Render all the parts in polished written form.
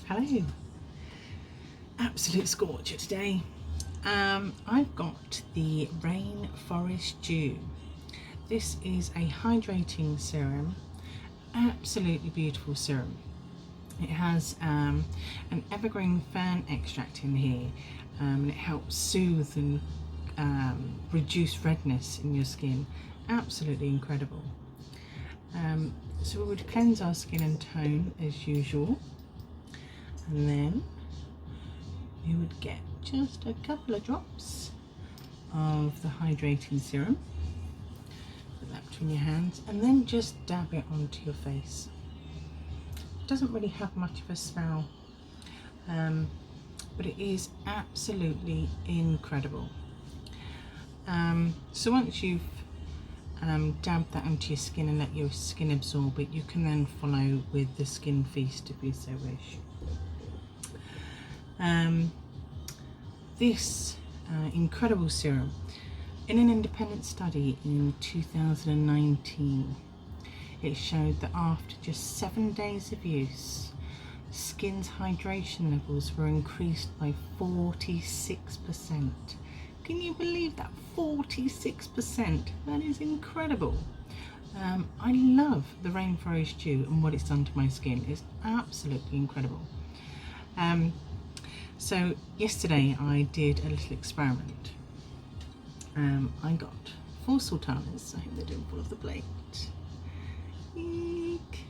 Hello, absolute scorcher today. I've got the Rainforest Dew. This is a hydrating serum, absolutely beautiful serum. It has an evergreen fern extract in here, and it helps soothe and reduce redness in your skin. Absolutely incredible. So we would cleanse our skin and tone as usual, and then you would get just a couple of drops of the hydrating serum. Put that between your hands and then just dab it onto your face. It doesn't really have much of a smell, but it is absolutely incredible. So once you've dab that onto your skin and let your skin absorb it, you can then follow with the skin feast if you so wish. This incredible serum, in an independent study in 2019, it showed that after just 7 days of use, skin's hydration levels were increased by 46%. Can you believe that? 46%. That is incredible. I love the Rainforest Dew and what it's done to my skin. It's absolutely incredible. So yesterday I did a little experiment. I got 4 sultanas. I hope they don't fall off the plate. Eek.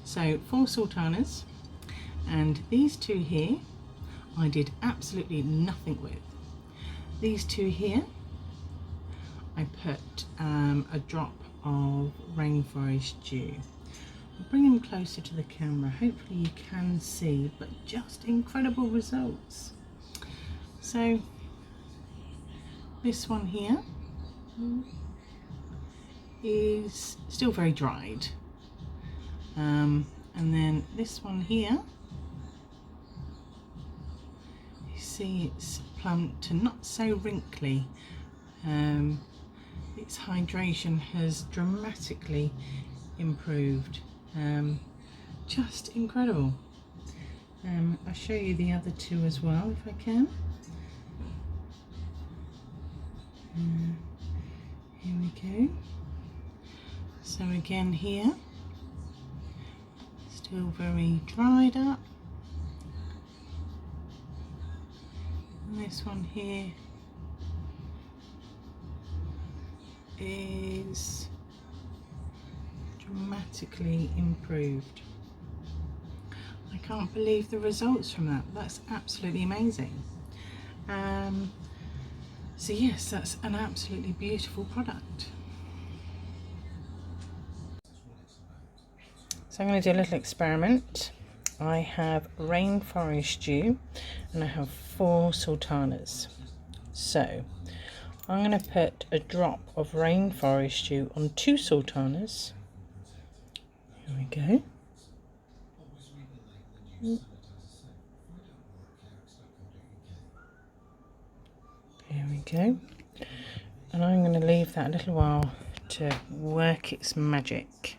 So 4 sultanas, and these 2 here I did absolutely nothing with. These 2 here I put a drop of Rainforest Dew. I'll bring them closer to the camera, hopefully you can see, but just incredible results. So this one here is still very dried, and then this one here, you see it's plumped and not so wrinkly. Its hydration has dramatically improved. Just incredible. I'll show you the other 2 as well if I can. Here we go. So again here, still very dried up. And this one here is dramatically improved. I can't believe the results from that. That's absolutely amazing. So yes, that's an absolutely beautiful product. So I'm going to do a little experiment. I have Rainforest Dew and I have 4 sultanas. So I'm going to put a drop of Rainforest Dew on 2 sultanas. Here we go. Here we go. And I'm going to leave that a little while to work its magic.